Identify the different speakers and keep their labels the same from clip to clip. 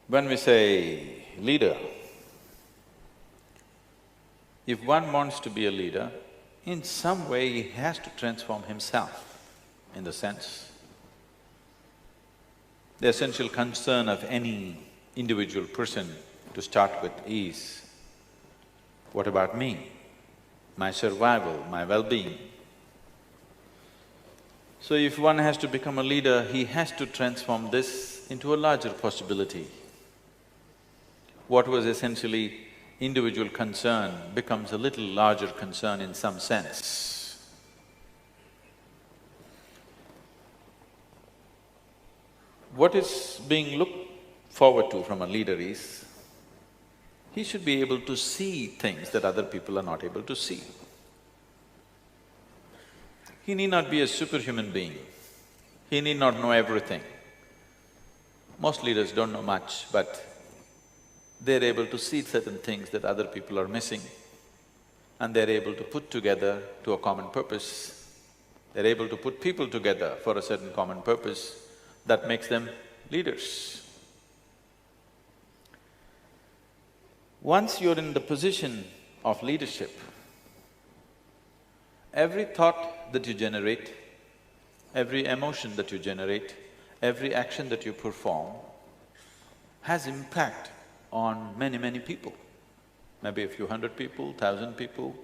Speaker 1: When we say leader, if one wants to be a leader, in some way he has to transform himself, in the sense, the essential concern of any individual person to start with is, what about me? My survival, my well-being. So if one has to become a leader, he has to transform this into a larger possibility. What was essentially individual concern becomes a little larger concern in some sense. What is being looked forward to from a leader is, he should be able to see things that other people are not able to see. He need not be a superhuman being, he need not know everything. Most leaders don't know much, but they're able to see certain things that other people are missing, and they're able to put together to a common purpose. They're able to put people together for a certain common purpose that makes them leaders. Once you're in the position of leadership, every thought that you generate, every emotion that you generate, every action that you perform has impact on many, many people. Maybe a few hundred people, 1,000 people,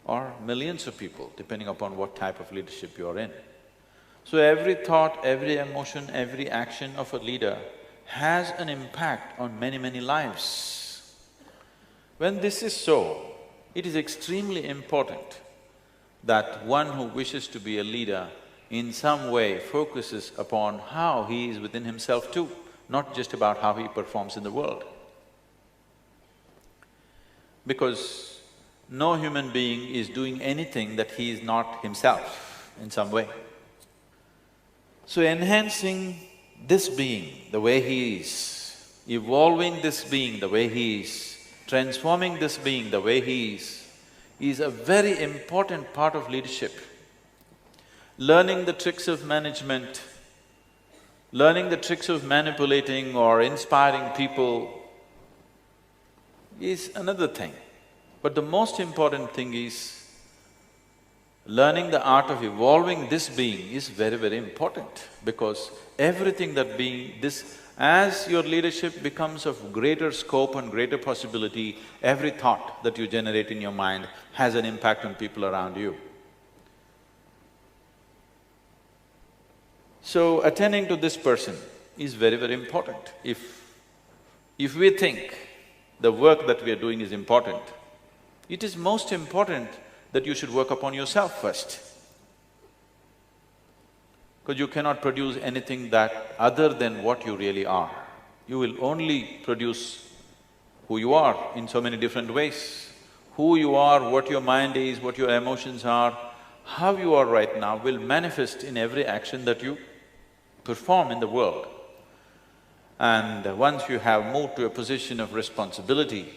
Speaker 1: or millions of people, depending upon what type of leadership you're in. So every thought, every emotion, every action of a leader has an impact on many, many lives. When this is so, it is extremely important that one who wishes to be a leader in some way focuses upon how he is within himself too, not just about how he performs in the world. Because no human being is doing anything that he is not himself in some way. So enhancing this being the way he is, evolving this being the way he is, transforming this being the way he is a very important part of leadership. Learning the tricks of management, learning the tricks of manipulating or inspiring people is another thing. But the most important thing is, learning the art of evolving this being is very, very important, because everything that being… as your leadership becomes of greater scope and greater possibility, every thought that you generate in your mind has an impact on people around you. So attending to this person is very, very important. If we think the work that we are doing is important, it is most important that you should work upon yourself first. Because you cannot produce anything that other than what you really are. You will only produce who you are in so many different ways. Who you are, what your mind is, what your emotions are, how you are right now will manifest in every action that you perform in the world. And once you have moved to a position of responsibility,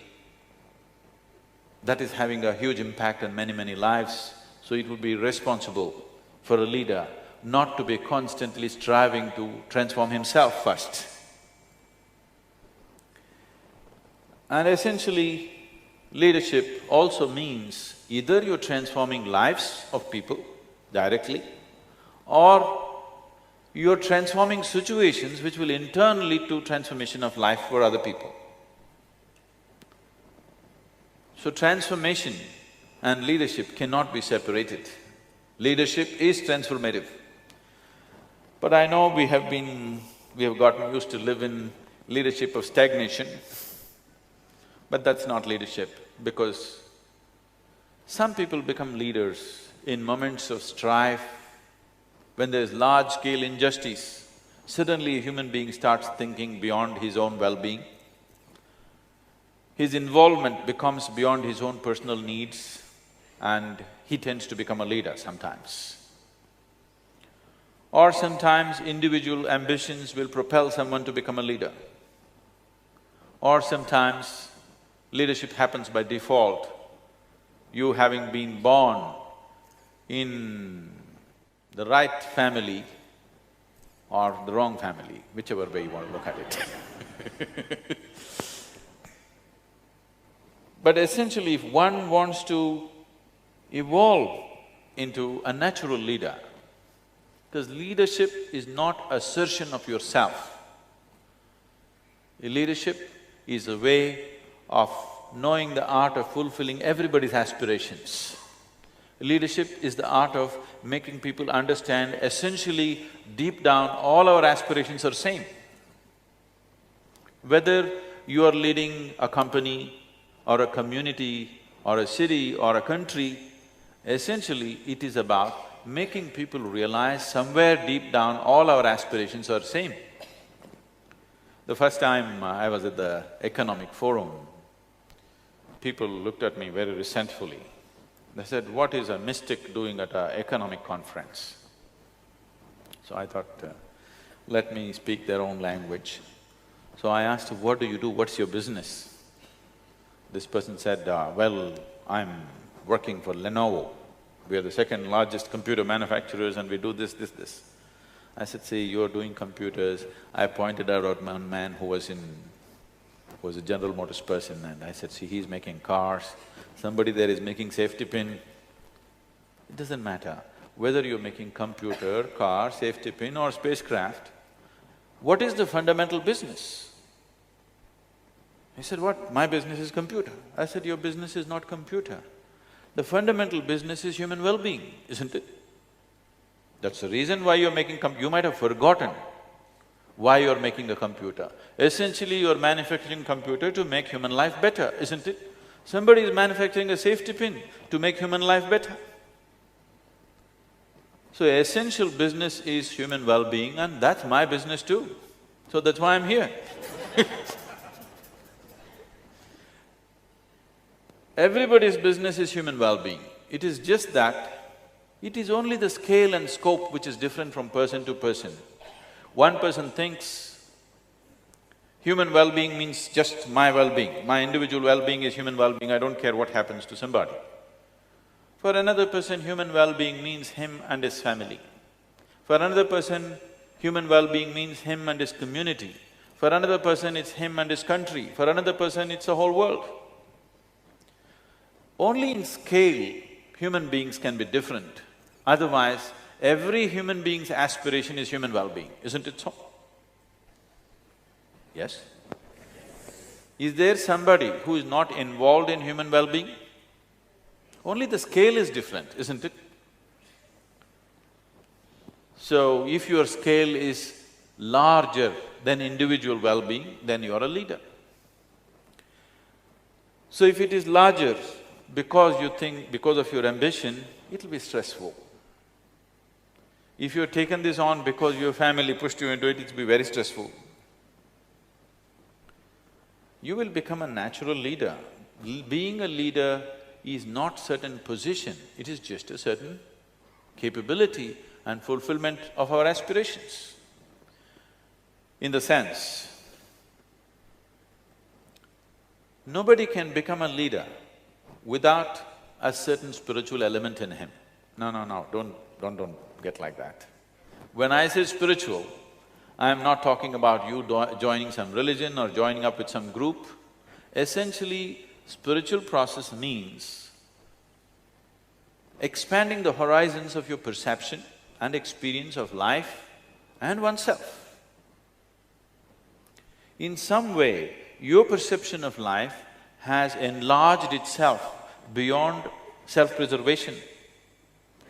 Speaker 1: that is having a huge impact on many, many lives, so it would be responsible for a leader not to be constantly striving to transform himself first. And essentially, leadership also means either you're transforming lives of people directly, or you're transforming situations which will in turn lead to transformation of life for other people. So transformation and leadership cannot be separated. Leadership is transformative. But I know we have gotten used to live in leadership of stagnation, but that's not leadership, because some people become leaders in moments of strife. When there's large-scale injustice, suddenly a human being starts thinking beyond his own well-being. His involvement becomes beyond his own personal needs, and he tends to become a leader sometimes. Or sometimes individual ambitions will propel someone to become a leader. Or sometimes leadership happens by default. You having been born in the right family or the wrong family, whichever way you want to look at it But essentially, if one wants to evolve into a natural leader, because leadership is not assertion of yourself. Leadership is a way of knowing the art of fulfilling everybody's aspirations. Leadership is the art of making people understand essentially, deep down, all our aspirations are same. Whether you are leading a company or a community or a city or a country, essentially it is about making people realize somewhere deep down all our aspirations are same. The first time I was at the economic forum, people looked at me very resentfully. They said, "What is a mystic doing at an economic conference?" So I thought, let me speak their own language. So I asked, "What do you do? What's your business?" This person said, "Well, I'm working for Lenovo. We are the second largest computer manufacturers and we do this, this, this." I said, "See, you're doing computers." I pointed out one man who was a General Motors person, and I said, "See, he's making cars, somebody there is making safety pin." It doesn't matter whether you're making computer, car, safety pin or spacecraft, what is the fundamental business? He said, "What? My business is computer." I said, "Your business is not computer. The fundamental business is human well-being, isn't it? That's the reason why you're making you might have forgotten why you're making a computer. Essentially, you're manufacturing computer to make human life better, isn't it? Somebody is manufacturing a safety pin to make human life better. So essential business is human well-being, and that's my business too. So that's why I'm here." Everybody's business is human well-being. It is just that it is only the scale and scope which is different from person to person. One person thinks human well-being means just my well-being, my individual well-being is human well-being, I don't care what happens to somebody. For another person, human well-being means him and his family. For another person, human well-being means him and his community. For another person, it's him and his country. For another person, it's the whole world. Only in scale, human beings can be different. Otherwise, every human being's aspiration is human well-being, isn't it so? Yes? Is there somebody who is not involved in human well-being? Only the scale is different, isn't it? So, if your scale is larger than individual well-being, then you are a leader. So if it is larger because you think, because of your ambition, it'll be stressful. If you've taken this on because your family pushed you into it, it'll be very stressful. You will become a natural leader. Being a leader is not certain position, it is just a certain capability and fulfillment of our aspirations. In the sense, nobody can become a leader without a certain spiritual element in him. No, don't get like that. When I say spiritual, I am not talking about you joining some religion or joining up with some group. Essentially, spiritual process means expanding the horizons of your perception and experience of life and oneself. In some way, your perception of life has enlarged itself beyond self-preservation.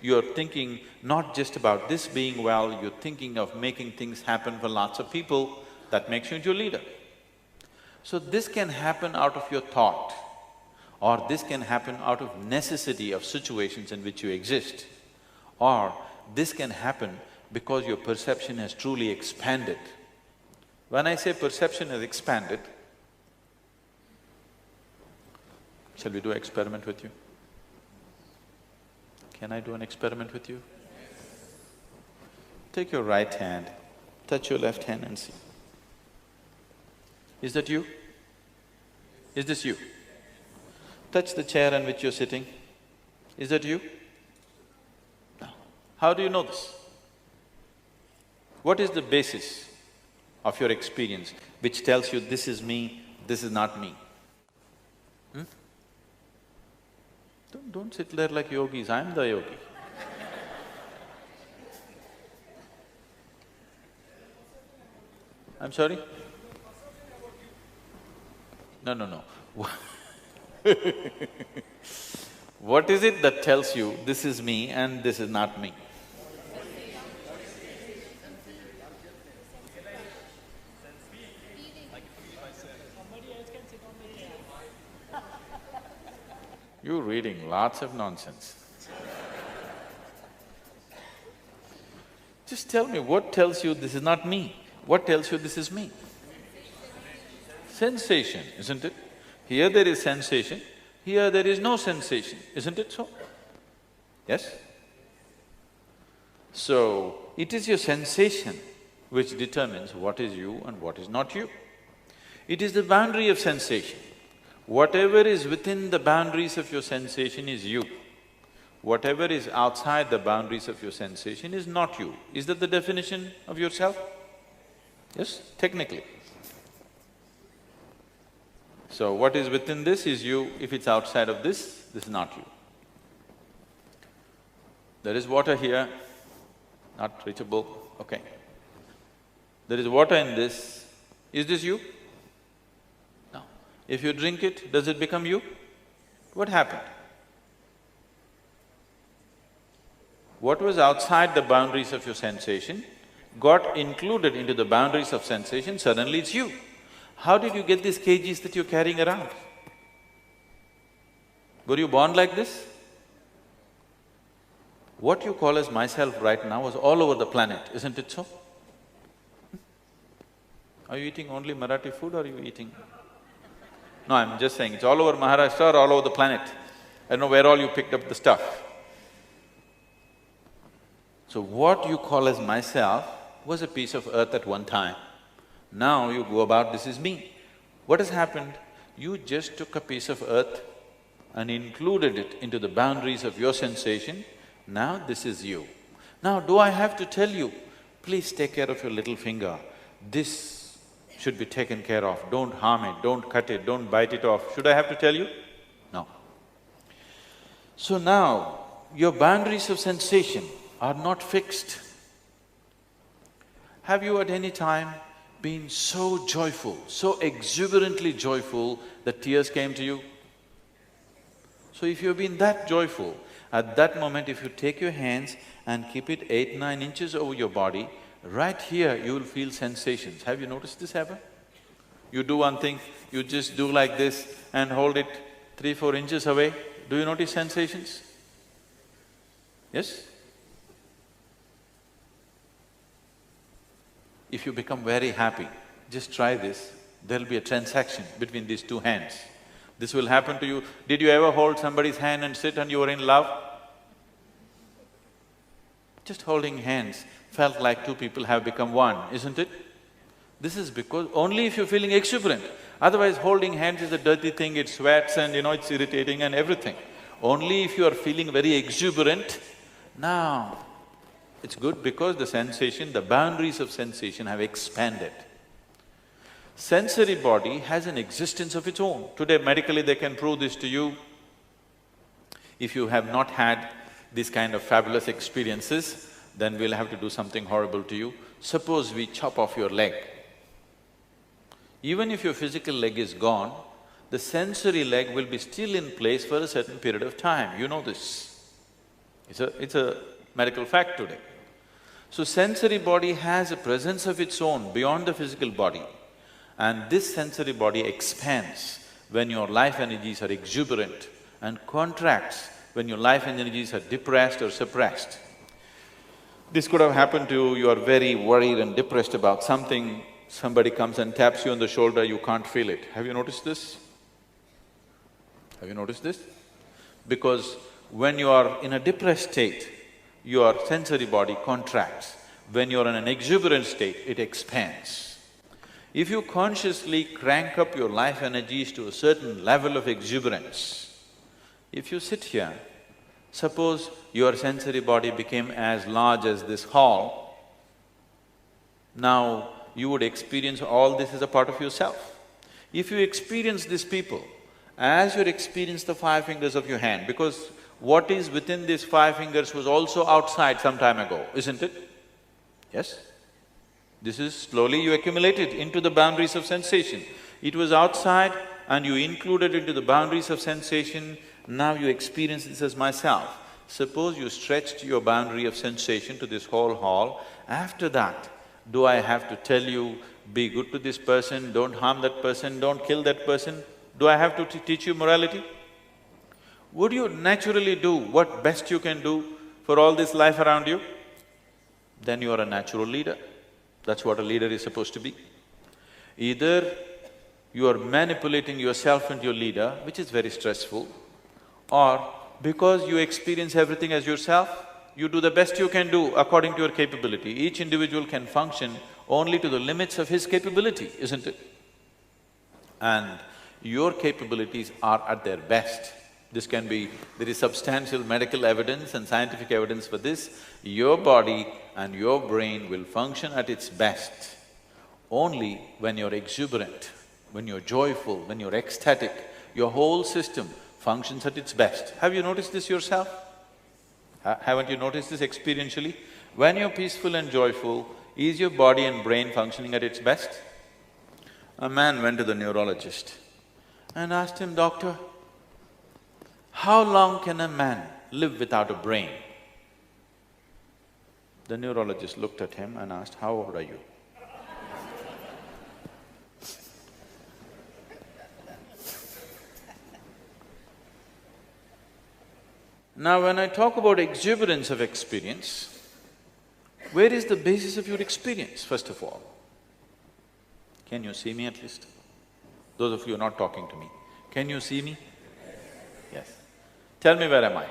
Speaker 1: You're thinking not just about this being well, you're thinking of making things happen for lots of people, that makes you into a leader. So this can happen out of your thought, or this can happen out of necessity of situations in which you exist, or this can happen because your perception has truly expanded. When I say perception has expanded, shall we do an experiment with you? Can I do an experiment with you? Take your right hand, touch your left hand and see. Is that you? Is this you? Touch the chair on which you're sitting. Is that you? No. How do you know this? What is the basis of your experience which tells you this is me, this is not me? Don't sit there like yogis, I'm the yogi. I'm sorry? No. What is it that tells you this is me and this is not me? You're reading lots of nonsense. Just tell me, what tells you this is not me? What tells you this is me? Sensation, isn't it? Here there is sensation, here there is no sensation, isn't it so? Yes? So, it is your sensation which determines what is you and what is not you. It is the boundary of sensation. Whatever is within the boundaries of your sensation is you. Whatever is outside the boundaries of your sensation is not you. Is that the definition of yourself? Yes, technically. So what is within this is you, if it's outside of this is not you. There is water here, not reachable, okay. There is water in this, is this you? No. If you drink it, does it become you? What happened? What was outside the boundaries of your sensation got included into the boundaries of sensation, suddenly it's you. How did you get these kgs that you're carrying around? Were you born like this? What you call as myself right now was all over the planet, isn't it so? Are you eating only Marathi food or are you eating… No, I'm just saying, it's all over Maharashtra or all over the planet. I don't know where all you picked up the stuff. So what you call as myself was a piece of earth at one time. Now you go about, this is me. What has happened? You just took a piece of earth and included it into the boundaries of your sensation, now this is you. Now do I have to tell you, please take care of your little finger, this should be taken care of, don't harm it, don't cut it, don't bite it off, should I have to tell you? No. So now, your boundaries of sensation are not fixed. Have you at any time been so joyful, so exuberantly joyful that tears came to you? So if you've been that joyful, at that moment if you take your hands and keep it 8–9 inches over your body, right here you will feel sensations. Have you noticed this happen? You do one thing, you just do like this and hold it 3–4 inches away, do you notice sensations? Yes? If you become very happy, just try this, there'll be a transaction between these two hands. This will happen to you. Did you ever hold somebody's hand and sit and you were in love? Just holding hands felt like two people have become one, isn't it? This is because only if you're feeling exuberant, otherwise holding hands is a dirty thing, it sweats and it's irritating and everything. Only if you are feeling very exuberant, now it's good because the sensation, the boundaries of sensation have expanded. Sensory body has an existence of its own. Today medically they can prove this to you. If you have not had these kind of fabulous experiences, then we'll have to do something horrible to you. Suppose we chop off your leg. Even if your physical leg is gone, the sensory leg will be still in place for a certain period of time, you know this. It's a medical fact today. So sensory body has a presence of its own beyond the physical body, and this sensory body expands when your life energies are exuberant and contracts when your life energies are depressed or suppressed. This could have happened to you, you are very worried and depressed about something, somebody comes and taps you on the shoulder, you can't feel it. Have you noticed this? Have you noticed this? Because when you are in a depressed state, your sensory body contracts. When you're in an exuberant state, it expands. If you consciously crank up your life energies to a certain level of exuberance, if you sit here, suppose your sensory body became as large as this hall, now you would experience all this as a part of yourself. If you experience these people as you experience the five fingers of your hand, because what is within these five fingers was also outside some time ago, isn't it? Yes? This is slowly you accumulated into the boundaries of sensation. It was outside and you included into the boundaries of sensation, now you experience this as myself. Suppose you stretched your boundary of sensation to this whole hall, after that, do I have to tell you, be good to this person, don't harm that person, don't kill that person? Do I have to teach you morality? Would you naturally do what best you can do for all this life around you? Then you are a natural leader. That's what a leader is supposed to be. Either you are manipulating yourself into your leader, which is very stressful, or because you experience everything as yourself, you do the best you can do according to your capability. Each individual can function only to the limits of his capability, isn't it? And your capabilities are at their best. This can be… there is substantial medical evidence and scientific evidence for this. Your body and your brain will function at its best only when you're exuberant, when you're joyful, when you're ecstatic. Your whole system functions at its best. Have you noticed this yourself? Haven't you noticed this experientially? When you're peaceful and joyful, is your body and brain functioning at its best? A man went to the neurologist and asked him, "Doctor, how long can a man live without a brain?" The neurologist looked at him and asked, "How old are you?" Now, when I talk about exuberance of experience, where is the basis of your experience, first of all? Can you see me at least? Those of you who are not talking to me, can you see me? Yes. Tell me, where am I?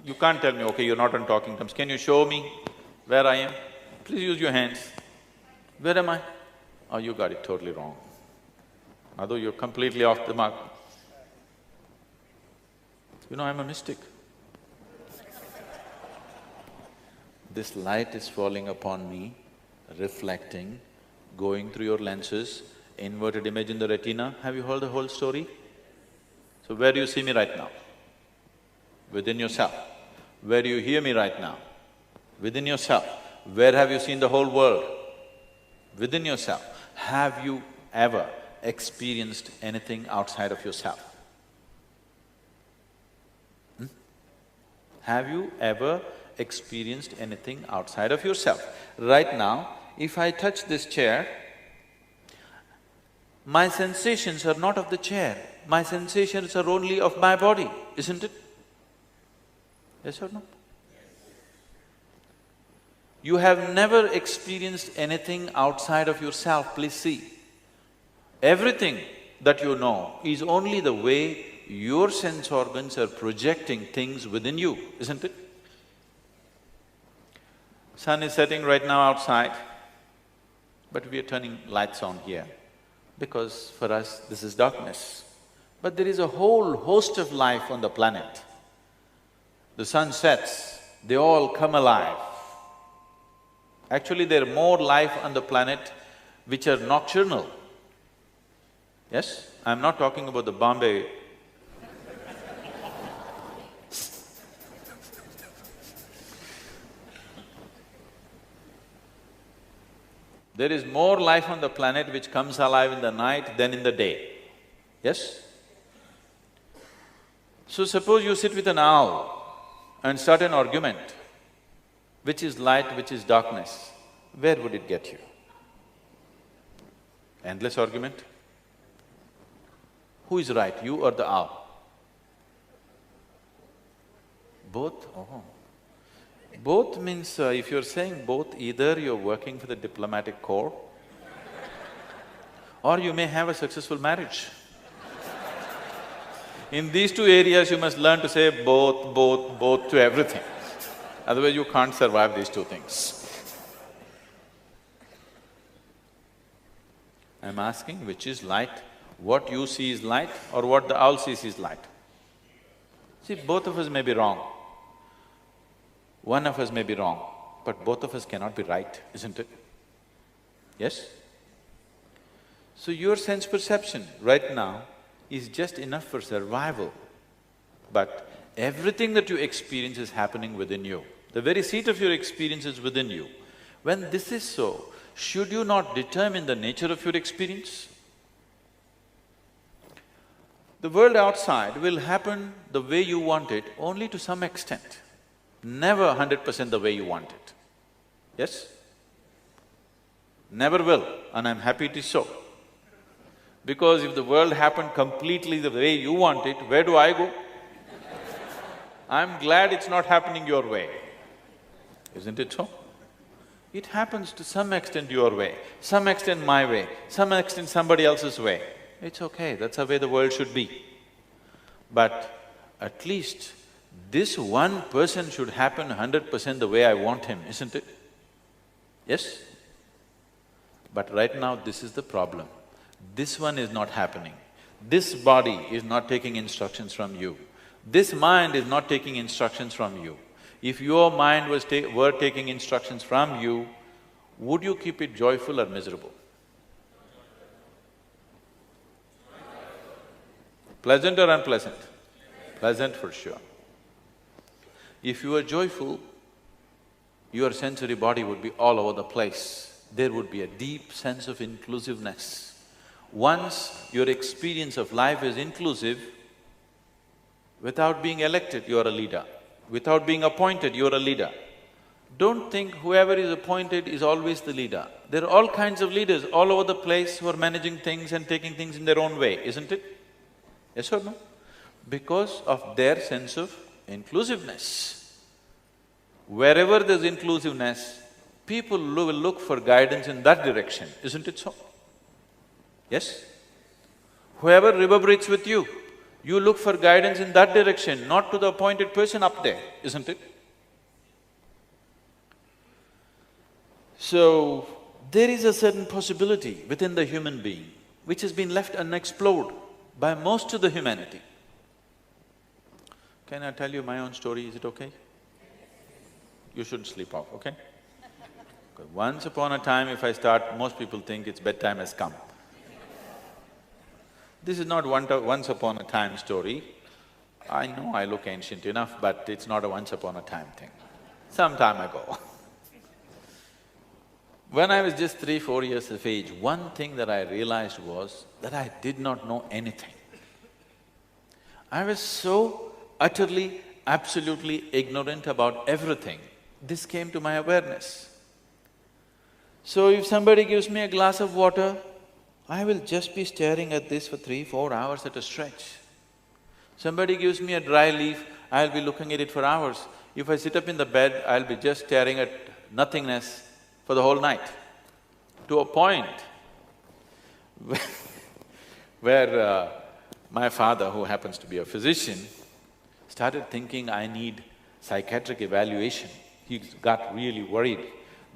Speaker 1: You can't tell me, okay, you're not on talking terms. Can you show me where I am? Please use your hands. Where am I? Oh, you got it totally wrong. Although you're completely off the mark. You know, I'm a mystic. This light is falling upon me, reflecting, going through your lenses, inverted image in the retina. Have you heard the whole story? So where do you see me right now? Within yourself. Where do you hear me right now? Within yourself. Where have you seen the whole world? Within yourself. Have you ever experienced anything outside of yourself? Have you ever experienced anything outside of yourself? Right now, if I touch this chair, my sensations are not of the chair, my sensations are only of my body, isn't it? Yes or no? You have never experienced anything outside of yourself, please see. Everything that you know is only the way your sense organs are projecting things within you, isn't it? Sun is setting right now outside, but we are turning lights on here because for us this is darkness. But there is a whole host of life on the planet. The sun sets, they all come alive. Actually, there are more life on the planet which are nocturnal. Yes? I'm not talking about the Bombay There is more life on the planet which comes alive in the night than in the day. Yes? So suppose you sit with an owl and start an argument, which is light, which is darkness, where would it get you? Endless argument? Who is right, you or the owl? Both? Oh. Both means, if you're saying both, either you're working for the diplomatic corps or you may have a successful marriage. In these two areas, you must learn to say both, both, both to everything. Otherwise, you can't survive these two things. I'm asking which is light, what you see is light or what the owl sees is light. See, both of us may be wrong. One of us may be wrong, but both of us cannot be right, isn't it? Yes? So your sense perception right now is just enough for survival, but everything that you experience is happening within you. The very seat of your experience is within you. When this is so, should you not determine the nature of your experience? The world outside will happen the way you want it only to some extent, never 100% the way you want it. Yes? Never will, and I'm happy it is so. Because if the world happened completely the way you want it, where do I go? I'm glad it's not happening your way. Isn't it so? It happens to some extent your way, some extent my way, some extent somebody else's way. It's okay, that's the way the world should be. But at least this one person should happen 100% the way I want him, isn't it? Yes? But right now this is the problem. This one is not happening. This body is not taking instructions from you. This mind is not taking instructions from you. If your mind were taking instructions from you, would you keep it joyful or miserable? Pleasant or unpleasant? Pleasant for sure. If you were joyful, your sensory body would be all over the place. There would be a deep sense of inclusiveness. Once your experience of life is inclusive, without being elected, you are a leader. Without being appointed, you are a leader. Don't think whoever is appointed is always the leader. There are all kinds of leaders all over the place who are managing things and taking things in their own way, isn't it? Yes or no? Because of their sense of inclusiveness. Wherever there's inclusiveness, people will look for guidance in that direction, isn't it so? Yes? Whoever reverberates with you, you look for guidance in that direction, not to the appointed person up there, isn't it? So, there is a certain possibility within the human being which has been left unexplored by most of the humanity. Can I tell you my own story, is it okay? You shouldn't sleep off, okay? Because once upon a time, if I start, most people think it's bedtime has come. This is not once upon a time story. I know I look ancient enough, but it's not a once upon a time thing. Some time ago. When I was just 3-4 years of age, one thing that I realized was that I did not know anything. I was so utterly, absolutely ignorant about everything. This came to my awareness. So if somebody gives me a glass of water, I will just be staring at this for 3-4 hours at a stretch. Somebody gives me a dry leaf, I'll be looking at it for hours. If I sit up in the bed, I'll be just staring at nothingness for the whole night. To a point where my father, who happens to be a physician, started thinking I need psychiatric evaluation. He got really worried.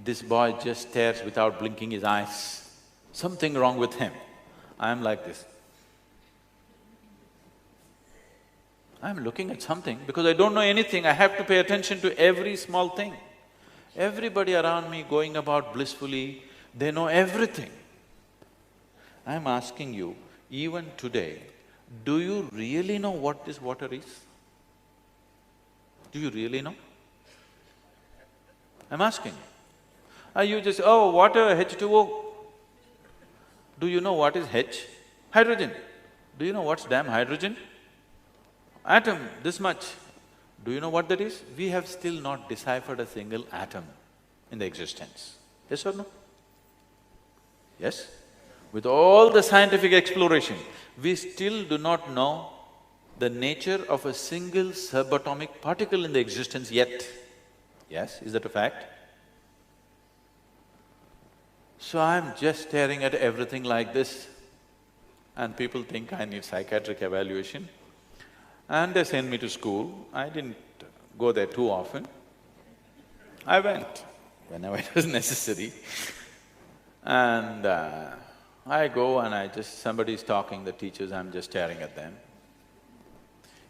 Speaker 1: This boy just stares without blinking his eyes. Something wrong with him. I'm like this. I'm looking at something because I don't know anything, I have to pay attention to every small thing. Everybody around me going about blissfully, they know everything. I'm asking you, even today, do you really know what this water is? Do you really know? I'm asking. Are you just, oh, water, H2O? Do you know what is H? Hydrogen. Do you know what's damn hydrogen? Atom, this much. Do you know what that is? We have still not deciphered a single atom in the existence. Yes or no? Yes? With all the scientific exploration, we still do not know the nature of a single subatomic particle in the existence yet. Yes, is that a fact? So I'm just staring at everything like this, and people think I need psychiatric evaluation. And they send me to school. I didn't go there too often. I went whenever it was necessary. And I go and somebody's talking, the teachers, I'm just staring at them.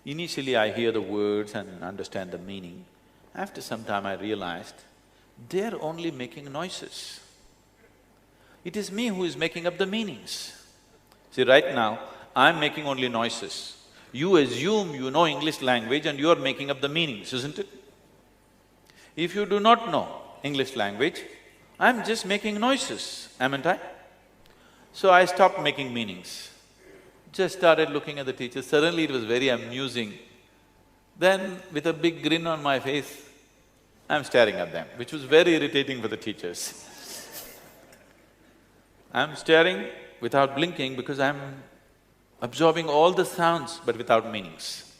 Speaker 1: Initially I hear the words and understand the meaning. After some time I realized, they're only making noises. It is me who is making up the meanings. See, right now, I'm making only noises. You assume you know English language and you're making up the meanings, isn't it? If you do not know English language, I'm just making noises, haven't I? So I stopped making meanings. Just started looking at the teachers. Suddenly it was very amusing. Then, with a big grin on my face, I'm staring at them, which was very irritating for the teachers. I'm staring without blinking because I'm absorbing all the sounds but without meanings.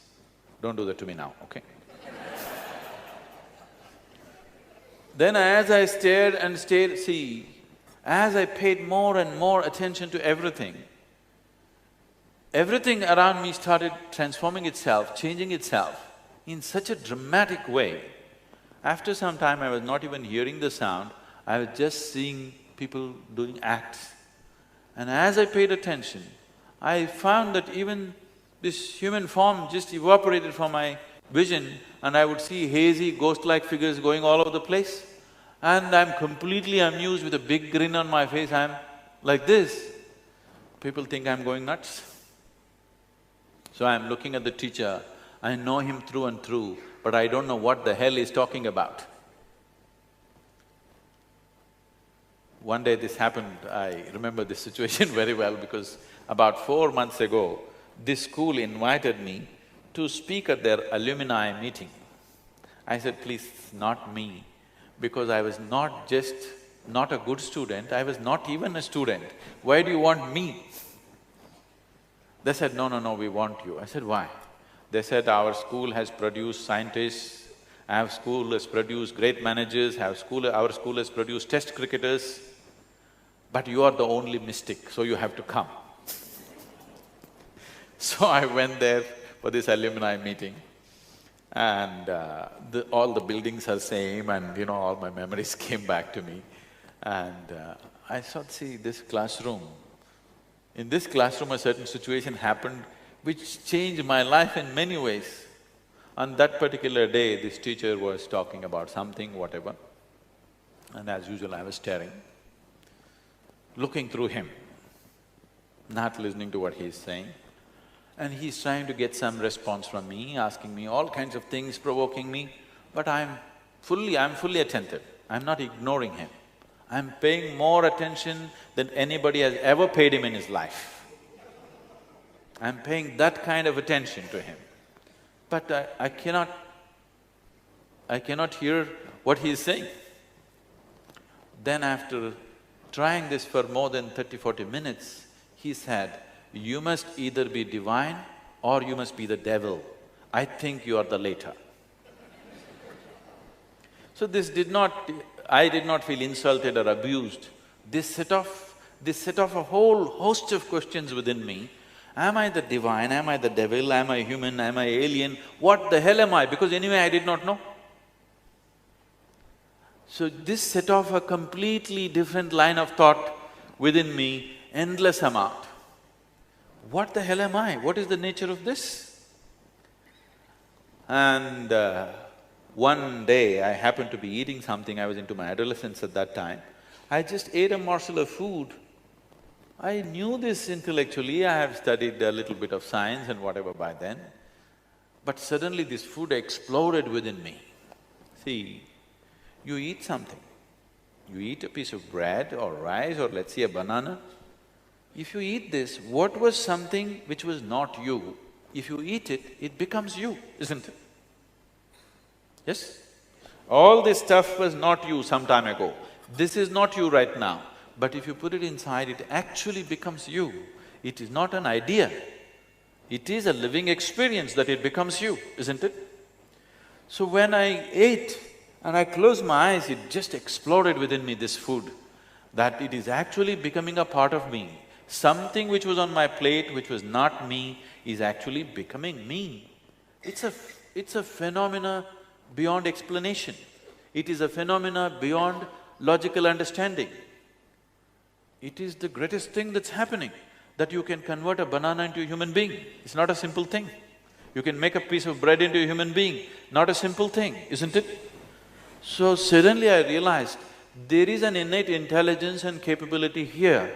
Speaker 1: Don't do that to me now, okay? Then as I stared and stared, see, as I paid more and more attention to everything around me started transforming itself, changing itself in such a dramatic way. After some time, I was not even hearing the sound, I was just seeing people doing acts. And as I paid attention, I found that even this human form just evaporated from my vision and I would see hazy, ghost-like figures going all over the place. And I'm completely amused with a big grin on my face, I'm like this. People think I'm going nuts. So I'm looking at the teacher, I know him through and through, but I don't know what the hell he's talking about. One day this happened, I remember this situation very well because about 4 months ago, this school invited me to speak at their alumni meeting. I said, please, not me, because I was not just not a good student, I was not even a student. Why do you want me? They said, no, no, no, we want you. I said, why? They said, our school has produced scientists, our school has produced great managers, our school has produced test cricketers, but you are the only mystic, so you have to come. So I went there for this alumni meeting and all the buildings are same and all my memories came back to me. And I thought, see, this classroom, in this classroom a certain situation happened which changed my life in many ways. On that particular day, this teacher was talking about something, whatever, and as usual I was staring, looking through him, not listening to what he's saying. And he's trying to get some response from me, asking me all kinds of things, provoking me, but I'm fully attentive, I'm not ignoring him. I'm paying more attention than anybody has ever paid him in his life. I'm paying that kind of attention to him. But I cannot hear what he is saying. Then after trying this for more than 30–40 minutes, he said, you must either be divine or you must be the devil. I think you are the latter. So I did not feel insulted or abused. This set off a whole host of questions within me. Am I the divine? Am I the devil? Am I human? Am I alien? What the hell am I? Because anyway I did not know. So this set off a completely different line of thought within me, endless amount. What the hell am I? What is the nature of this? And one day I happened to be eating something, I was into my adolescence at that time. I just ate a morsel of food. I knew this intellectually, I have studied a little bit of science and whatever by then, but suddenly this food exploded within me. See, you eat something, you eat a piece of bread or rice or let's say a banana. If you eat this, what was something which was not you, if you eat it, it becomes you, isn't it? Yes? All this stuff was not you some time ago. This is not you right now. But if you put it inside, it actually becomes you. It is not an idea. It is a living experience that it becomes you, isn't it? So when I ate and I closed my eyes, it just exploded within me, this food, that it is actually becoming a part of me. Something which was on my plate, which was not me, is actually becoming me. It's a phenomena beyond explanation. It is a phenomena beyond logical understanding. It is the greatest thing that's happening, that you can convert a banana into a human being. It's not a simple thing. You can make a piece of bread into a human being, not a simple thing, isn't it? So suddenly I realized There is an innate intelligence and capability here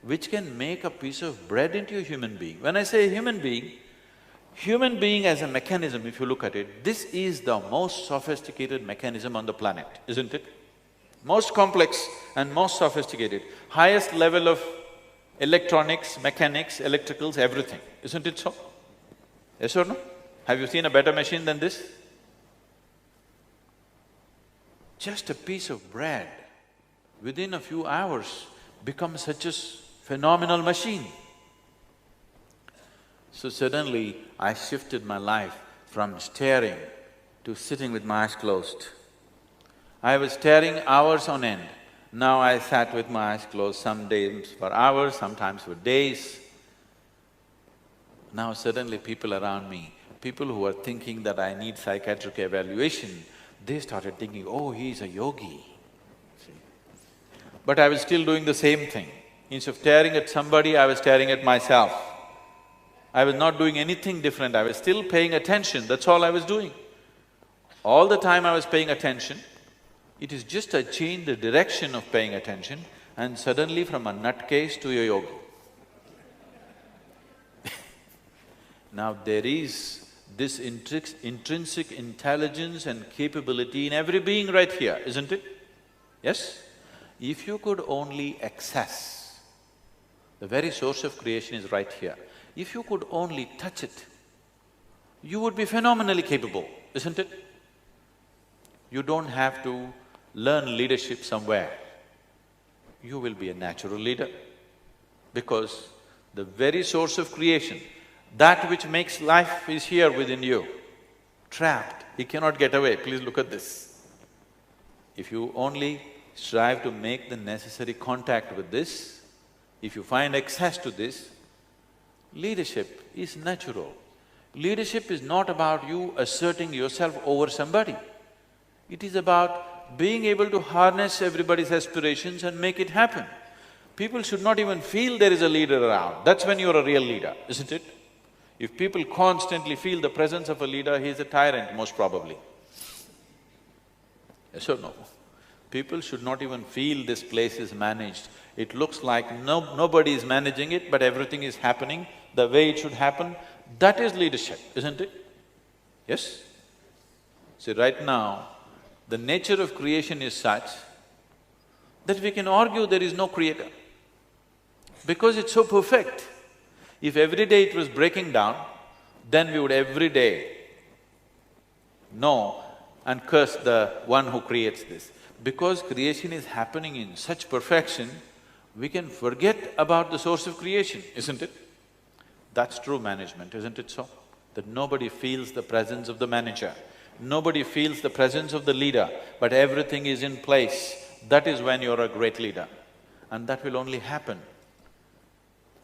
Speaker 1: which can make a piece of bread into a human being. When I say human being as a mechanism, if you look at it, this is the most sophisticated mechanism on the planet, isn't it? Most complex and most sophisticated, highest level of electronics, mechanics, electricals, everything, isn't it so? Yes or no? Have you seen a better machine than this? Just a piece of bread, within a few hours, becomes such a phenomenal machine. So suddenly, I shifted my life from staring to sitting with my eyes closed. I was staring hours on end. Now I sat with my eyes closed, some days for hours, sometimes for days. Now suddenly people around me, people who were thinking that I need psychiatric evaluation, they started thinking, oh, he's a yogi. See? But I was still doing the same thing. Instead of staring at somebody, I was staring at myself. I was not doing anything different, I was still paying attention, that's all I was doing. All the time I was paying attention, it is just I changed the direction of paying attention and suddenly from a nutcase to a yogi. Now there is this intrinsic intelligence and capability in every being right here, isn't it? Yes? If you could only access, the very source of creation is right here. If you could only touch it, you would be phenomenally capable, isn't it? You don't have to learn leadership somewhere. You will be a natural leader because the very source of creation, that which makes life is here within you, trapped, it cannot get away. Please look at this. If you only strive to make the necessary contact with this, if you find access to this, leadership is natural. Leadership is not about you asserting yourself over somebody. It is about being able to harness everybody's aspirations and make it happen. People should not even feel there is a leader around, that's when you're a real leader, isn't it? If people constantly feel the presence of a leader, he is a tyrant most probably. Yes or no? People should not even feel this place is managed. It looks like nobody is managing it, but everything is happening the way it should happen. That is leadership, isn't it? Yes? See, right now, the nature of creation is such that we can argue there is no creator because it's so perfect. If every day it was breaking down, then we would every day know and curse the one who creates this. Because creation is happening in such perfection, we can forget about the source of creation, isn't it? That's true management, isn't it so? That nobody feels the presence of the manager, nobody feels the presence of the leader, but everything is in place. That is when you're a great leader. And that will only happen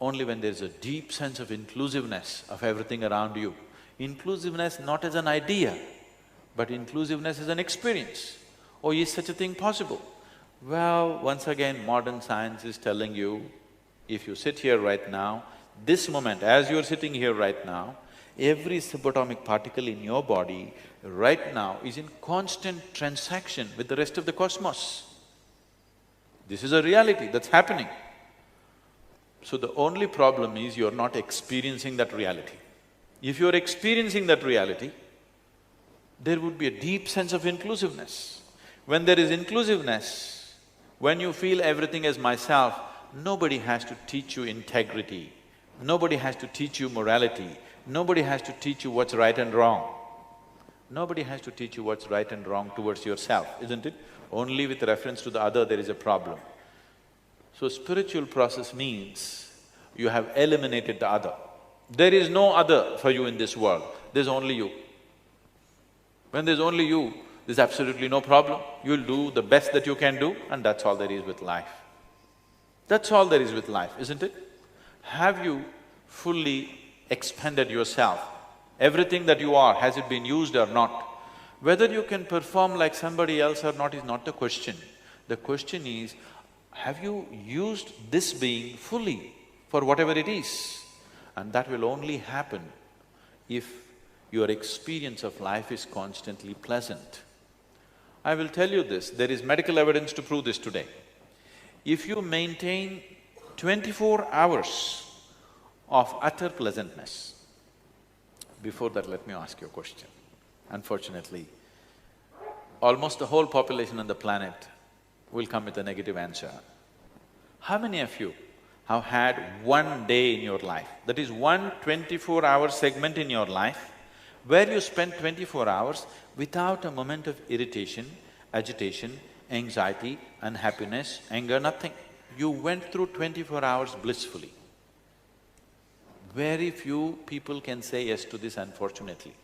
Speaker 1: only when there's a deep sense of inclusiveness of everything around you. Inclusiveness not as an idea, but inclusiveness as an experience. Oh, is such a thing possible? Well, once again, modern science is telling you, if you sit here right now, this moment, as you're sitting here right now, every subatomic particle in your body right now is in constant transaction with the rest of the cosmos. This is a reality that's happening. So the only problem is you're not experiencing that reality. If you're experiencing that reality, there would be a deep sense of inclusiveness. When there is inclusiveness, when you feel everything as myself, nobody has to teach you integrity, nobody has to teach you morality, nobody has to teach you what's right and wrong. Nobody has to teach you what's right and wrong towards yourself, isn't it? Only with reference to the other there is a problem. So spiritual process means you have eliminated the other. There is no other for you in this world, there's only you. When there's only you, there's absolutely no problem. You'll do the best that you can do and that's all there is with life. That's all there is with life, isn't it? Have you fully expended yourself? Everything that you are, has it been used or not? Whether you can perform like somebody else or not is not the question. The question is, have you used this being fully for whatever it is? And that will only happen if your experience of life is constantly pleasant. I will tell you this, there is medical evidence to prove this today. If you maintain 24 hours of utter pleasantness, before that let me ask you a question. Unfortunately, almost the whole population on the planet will come with a negative answer. How many of you have had one day in your life, that is one 24-hour segment in your life, where you spent 24 hours without a moment of irritation, agitation, anxiety, unhappiness, anger, nothing? You went through 24 hours blissfully. Very few people can say yes to this, unfortunately.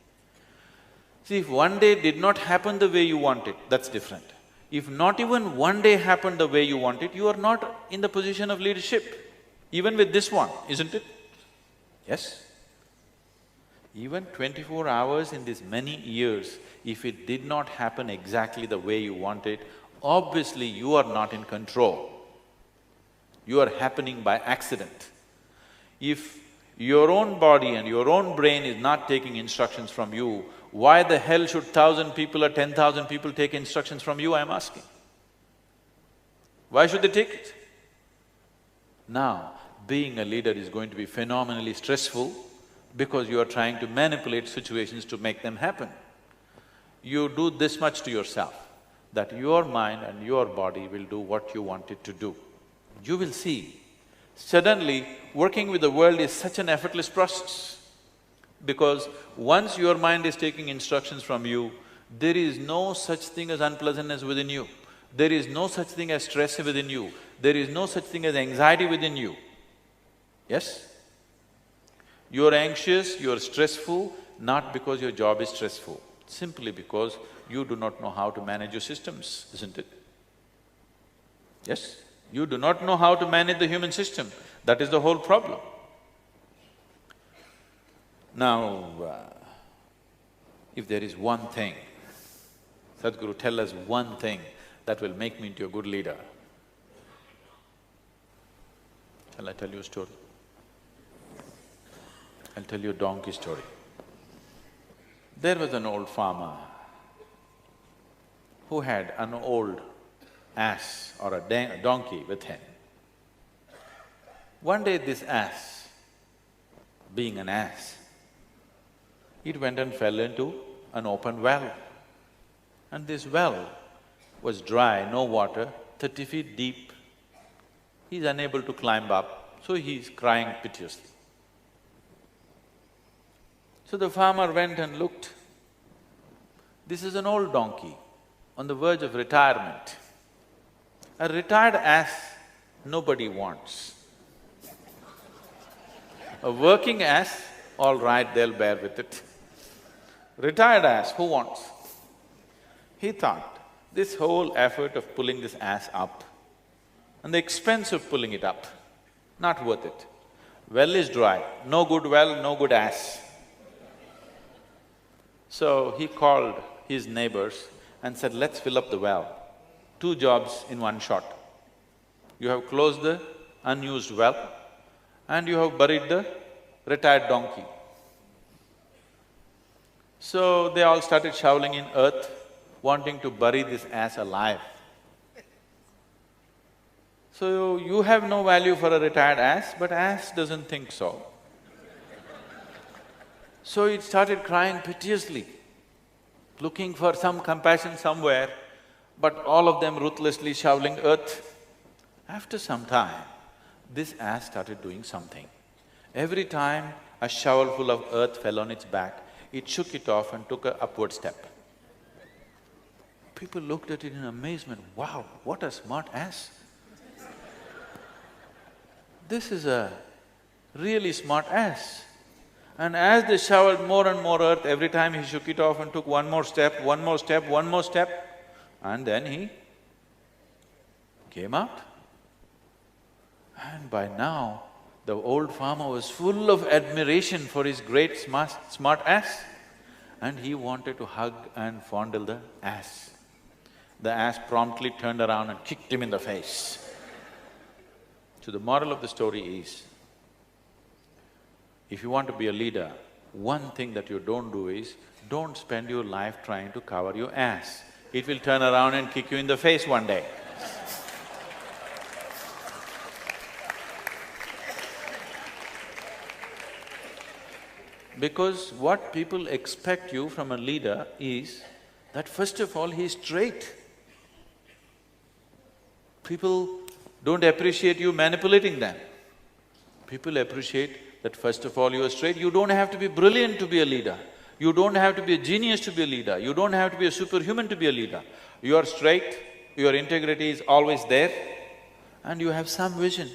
Speaker 1: See, if one day did not happen the way you want it, that's different. If not even one day happened the way you want it, you are not in the position of leadership, even with this one, isn't it? Yes? Even 24 hours in these many years, if it did not happen exactly the way you want it, obviously you are not in control. You are happening by accident. If your own body and your own brain is not taking instructions from you, why the hell should 1,000 people or 10,000 people take instructions from you, I'm asking? Why should they take it? Now, being a leader is going to be phenomenally stressful because you are trying to manipulate situations to make them happen. You do this much to yourself, that your mind and your body will do what you want it to do. You will see, suddenly working with the world is such an effortless process. Because once your mind is taking instructions from you, there is no such thing as unpleasantness within you. There is no such thing as stress within you. There is no such thing as anxiety within you. Yes? You're anxious, you're stressful, not because your job is stressful, simply because you do not know how to manage your systems, isn't it? Yes? You do not know how to manage the human system, that is the whole problem. Now, if there is one thing, Sadhguru, tell us one thing that will make me into a good leader. Shall I tell you a story? I'll tell you a donkey story. There was an old farmer who had an old ass or a donkey with him. One day this ass, being an ass, it went and fell into an open well. And this well was dry, no water, 30 feet deep. He's unable to climb up, so he's crying piteously. So the farmer went and looked. This is an old donkey on the verge of retirement. A retired ass nobody wants. A working ass, all right, they'll bear with it. Retired ass, who wants? He thought, this whole effort of pulling this ass up and the expense of pulling it up, not worth it. Well is dry, no good well, no good ass. So he called his neighbors and said, let's fill up the well. 2 jobs in one shot. You have closed the unused well and you have buried the retired donkey. So they all started shoveling in earth, wanting to bury this ass alive. So you have no value for a retired ass, but ass doesn't think so. So it started crying piteously, looking for some compassion somewhere, but all of them ruthlessly shoveling earth. After some time, this ass started doing something. Every time a shovelful of earth fell on its back, it shook it off and took an upward step. People looked at it in amazement, wow, what a smart ass. This is a really smart ass. And as they shoveled more and more earth, every time he shook it off and took one more step, one more step, one more step, and then he came out. And by now, the old farmer was full of admiration for his great smart ass, and he wanted to hug and fondle the ass. The ass promptly turned around and kicked him in the face. So the moral of the story is, if you want to be a leader, one thing that you don't do is, don't spend your life trying to cover your ass. it will turn around and kick you in the face one day. Because what people expect you from a leader is that first of all, he is straight. People don't appreciate you manipulating them. People appreciate that first of all, you are straight. You don't have to be brilliant to be a leader. You don't have to be a genius to be a leader. You don't have to be a superhuman to be a leader. You are straight, your integrity is always there, and you have some vision.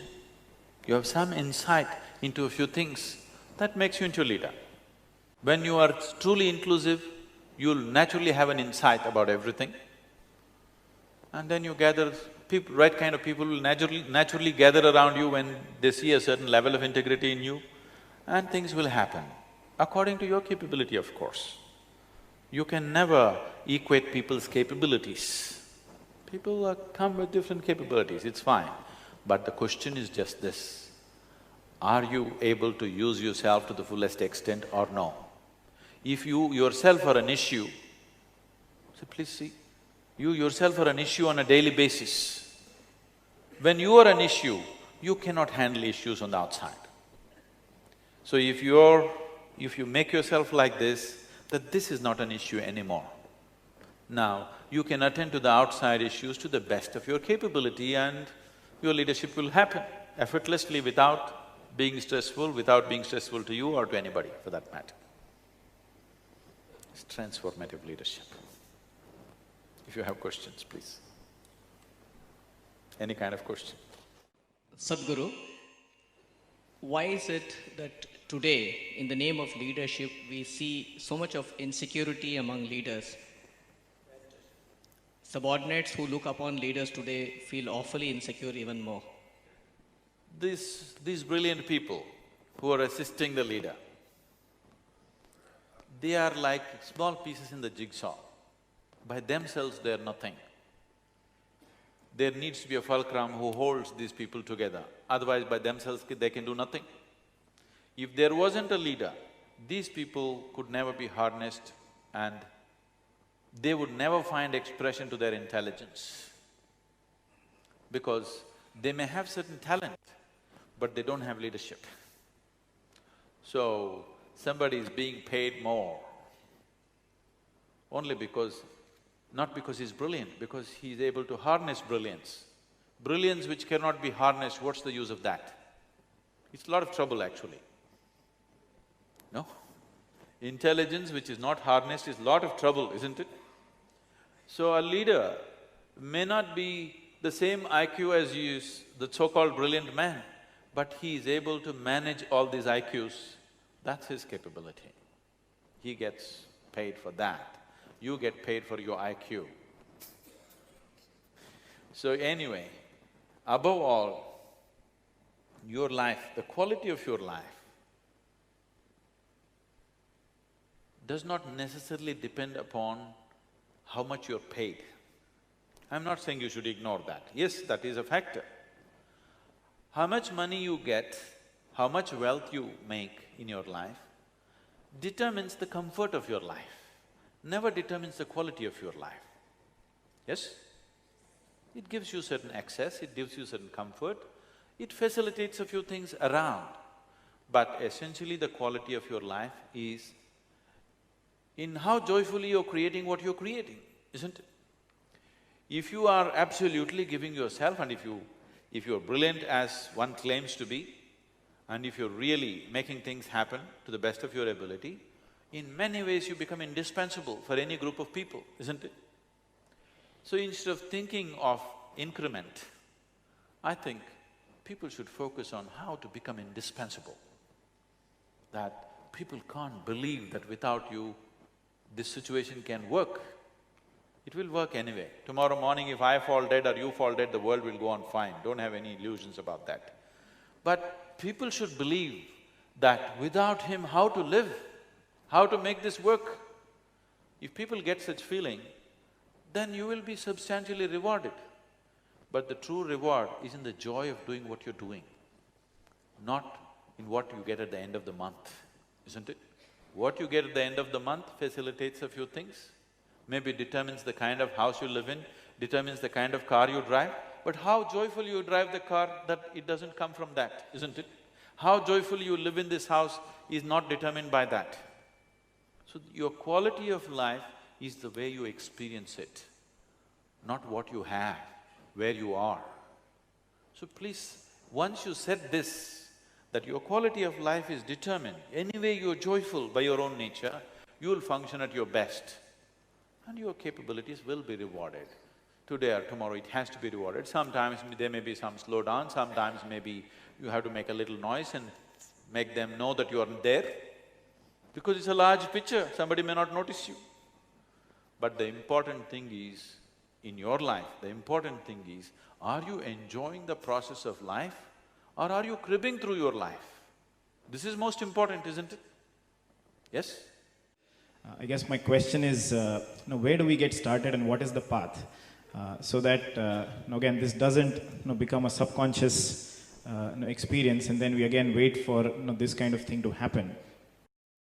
Speaker 1: You have some insight into a few things. That makes you into a leader. When you are truly inclusive, you'll naturally have an insight about everything. And then you gather people, right kind of people will naturally gather around you when they see a certain level of integrity in you, and things will happen, according to your capability, of course. You can never equate people's capabilities. People come with different capabilities, it's fine. But the question is just this: are you able to use yourself to the fullest extent or no? If you yourself are an issue, so please see, you yourself are an issue on a daily basis. When you are an issue, you cannot handle issues on the outside. So if you make yourself like this, that this is not an issue anymore. Now, you can attend to the outside issues to the best of your capability and your leadership will happen effortlessly without being stressful to you or to anybody for that matter. It's transformative leadership. If you have questions, please. Any kind of question.
Speaker 2: Sadhguru, why is it that today, in the name of leadership, we see so much of insecurity among leaders? Subordinates who look upon leaders today feel awfully insecure even more.
Speaker 1: These brilliant people who are assisting the leader, they are like small pieces in the jigsaw. By themselves, they are nothing. There needs to be a fulcrum who holds these people together, otherwise by themselves they can do nothing. If there wasn't a leader, these people could never be harnessed and they would never find expression to their intelligence. Because they may have certain talent, but they don't have leadership. So, somebody is being paid more only because… not because he's brilliant, because he's able to harness brilliance. Brilliance which cannot be harnessed, what's the use of that? It's a lot of trouble actually. No? Intelligence which is not harnessed is a lot of trouble, isn't it? So a leader may not be the same IQ as the so-called brilliant man, but he is able to manage all these IQs. That's his capability. He gets paid for that. You get paid for your IQ. So anyway, above all, your life, the quality of your life does not necessarily depend upon how much you're paid. I'm not saying you should ignore that. Yes, that is a factor. How much money you get, how much wealth you make in your life determines the comfort of your life, never determines the quality of your life. Yes? It gives you certain access, it gives you certain comfort, it facilitates a few things around. But essentially the quality of your life is in how joyfully you're creating what you're creating, isn't it? If you are absolutely giving yourself and if you're brilliant as one claims to be, and if you're really making things happen to the best of your ability, in many ways you become indispensable for any group of people, isn't it? So instead of thinking of increment, I think people should focus on how to become indispensable. That people can't believe that without you, this situation can work. It will work anyway. Tomorrow morning if I fall dead or you fall dead, the world will go on fine, don't have any illusions about that. But people should believe that without him, how to live, how to make this work. If people get such feeling, then you will be substantially rewarded. But the true reward is in the joy of doing what you're doing, not in what you get at the end of the month, isn't it? What you get at the end of the month facilitates a few things, maybe determines the kind of house you live in, determines the kind of car you drive, but how joyful you drive the car, that it doesn't come from that, isn't it? How joyful you live in this house is not determined by that. So your quality of life is the way you experience it, not what you have, where you are. So please, once you set this, that your quality of life is determined, anyway you're joyful by your own nature, you will function at your best and your capabilities will be rewarded. Today or tomorrow it has to be rewarded. Sometimes there may be some slowdown, sometimes maybe you have to make a little noise and make them know that you are there. Because it's a large picture, somebody may not notice you. But the important thing is, in your life, the important thing is, are you enjoying the process of life or are you cribbing through your life? This is most important, isn't it? Yes?
Speaker 3: I guess my question is, where do we get started and what is the path? So that, again, this doesn't become a subconscious experience and then we again wait for this kind of thing to happen.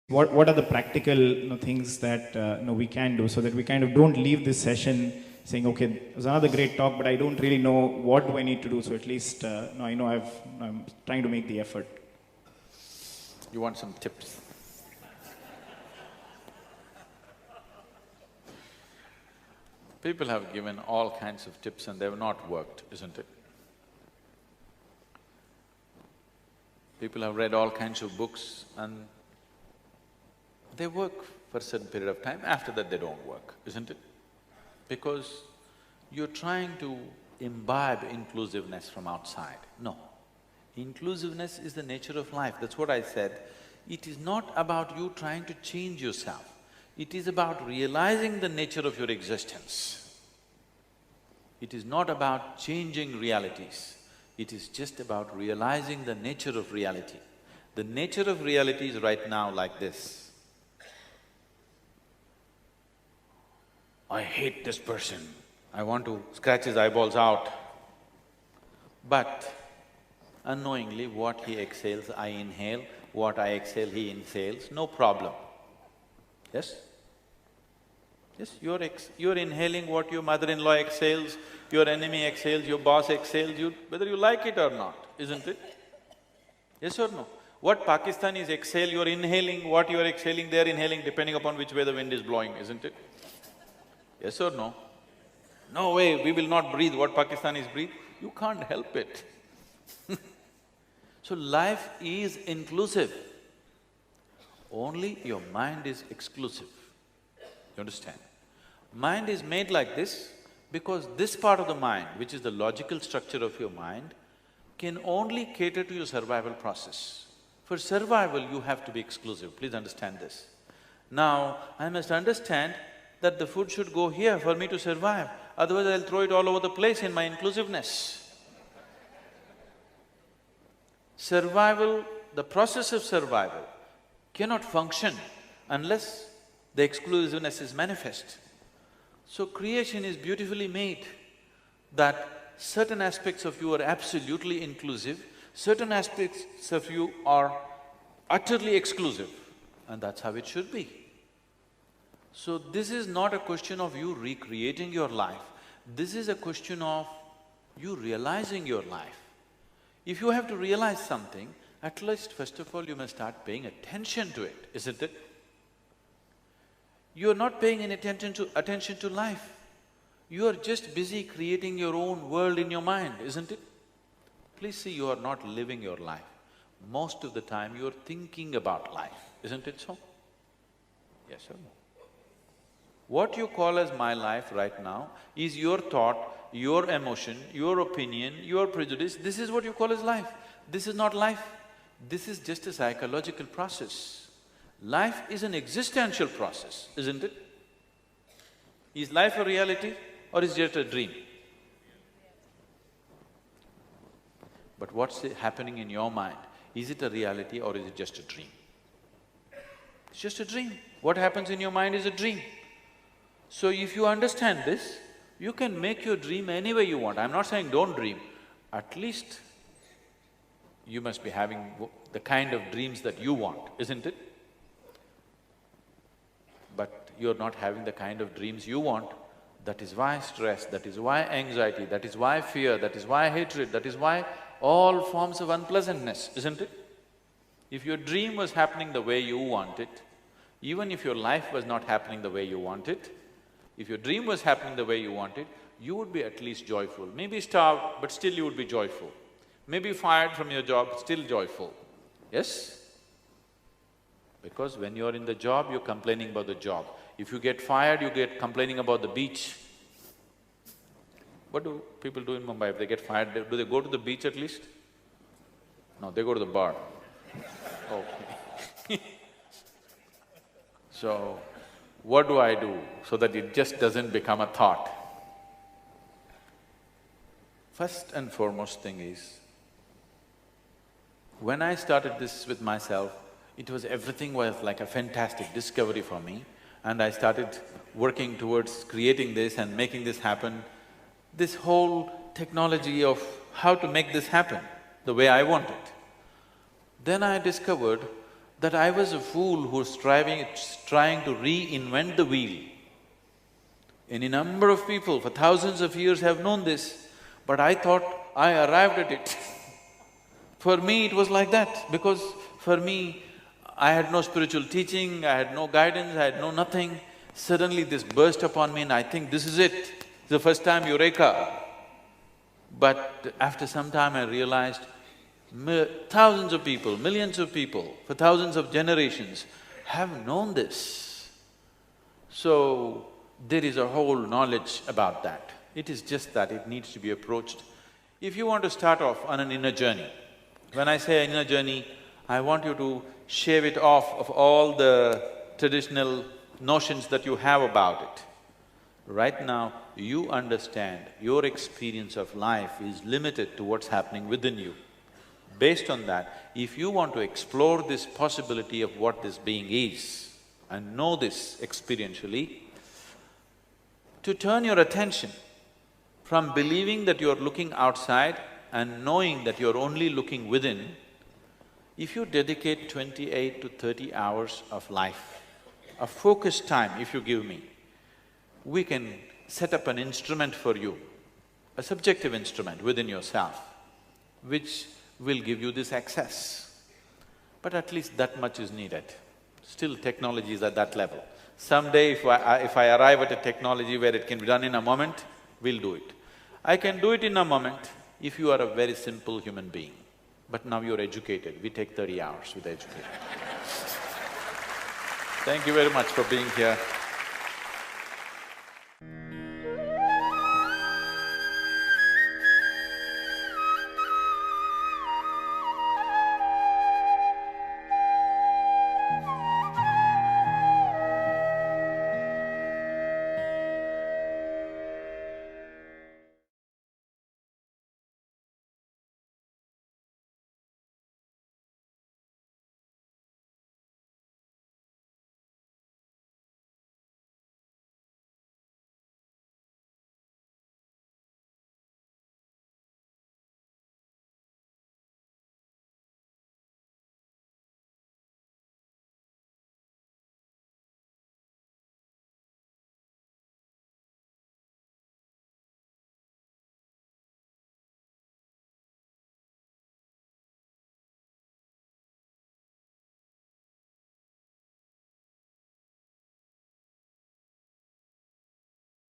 Speaker 3: What are the practical things that we can do so that we kind of don't leave this session saying, okay, it was another great talk, but I don't really know what do I need to do, so at least I know I'm trying to make the effort.
Speaker 1: You want some tips? People have given all kinds of tips and they've not worked, isn't it? People have read all kinds of books and they work for a certain period of time, after that they don't work, isn't it? Because you're trying to imbibe inclusiveness from outside. No. Inclusiveness is the nature of life, that's what I said. It is not about you trying to change yourself. It is about realizing the nature of your existence. It is not about changing realities. It is just about realizing the nature of reality. The nature of reality is right now like this. I hate this person, I want to scratch his eyeballs out. But unknowingly, what he exhales, I inhale, what I exhale, he inhales, no problem. Yes? Yes, you're inhaling what your mother-in-law exhales, your enemy exhales, your boss exhales, whether you like it or not, isn't it? Yes or no? What Pakistanis exhale, you're inhaling, what you're exhaling, they're inhaling, depending upon which way the wind is blowing, isn't it? Yes or no? No way, we will not breathe what Pakistanis breathe. You can't help it. So life is inclusive. Only your mind is exclusive. You understand? Mind is made like this because this part of the mind, which is the logical structure of your mind, can only cater to your survival process. For survival, you have to be exclusive, please understand this. Now, I must understand that the food should go here for me to survive, otherwise I'll throw it all over the place in my inclusiveness. Survival, the process of survival cannot function unless the exclusiveness is manifest. So creation is beautifully made that certain aspects of you are absolutely inclusive, certain aspects of you are utterly exclusive, and that's how it should be. So this is not a question of you recreating your life, this is a question of you realizing your life. If you have to realize something, at least first of all you must start paying attention to it, isn't it? You're not paying any attention to life. You are just busy creating your own world in your mind, isn't it? Please see, you are not living your life. Most of the time you're thinking about life, isn't it so? Yes or no? What you call as my life right now is your thought, your emotion, your opinion, your prejudice, this is what you call as life. This is not life, this is just a psychological process. Life is an existential process, isn't it? Is life a reality or is it just a dream? But what's happening in your mind? Is it a reality or is it just a dream? It's just a dream. What happens in your mind is a dream. So if you understand this, you can make your dream any way you want. I'm not saying don't dream, at least you must be having the kind of dreams that you want, isn't it? But you're not having the kind of dreams you want. That is why stress, that is why anxiety, that is why fear, that is why hatred, that is why all forms of unpleasantness, isn't it? If your dream was happening the way you want it, even if your life was not happening the way you want it, if your dream was happening the way you want it, you would be at least joyful. Maybe starved, but still you would be joyful. Maybe fired from your job, still joyful. Yes? Because when you're in the job, you're complaining about the job. If you get fired, you get complaining about the beach. What do people do in Mumbai if they get fired? Do they go to the beach at least? No, they go to the bar. Okay. So, what do I do so that it just doesn't become a thought? First and foremost thing is, when I started this with myself, everything was like a fantastic discovery for me, and I started working towards creating this and making this happen. This whole technology of how to make this happen the way I want it. Then I discovered that I was a fool who was trying to reinvent the wheel. Any number of people for thousands of years have known this, but I thought I arrived at it. For me, it was like that, because for me, I had no spiritual teaching, I had no guidance, I had no nothing. Suddenly this burst upon me and I think this is it. It's the first time eureka. But after some time I realized thousands of people, millions of people, for thousands of generations have known this. So, there is a whole knowledge about that. It is just that it needs to be approached. If you want to start off on an inner journey, when I say inner journey, I want you to shave it off of all the traditional notions that you have about it. Right now, you understand your experience of life is limited to what's happening within you. Based on that, if you want to explore this possibility of what this being is and know this experientially, to turn your attention from believing that you're looking outside and knowing that you're only looking within, if you dedicate 28 to 30 hours of life, a focused time if you give me, we can set up an instrument for you, a subjective instrument within yourself, which will give you this access. But at least that much is needed. Still technology is at that level. Someday if I arrive at a technology where it can be done in a moment, we'll do it. I can do it in a moment if you are a very simple human being. But now you're educated, we take 30 hours with education. Thank you very much for being here.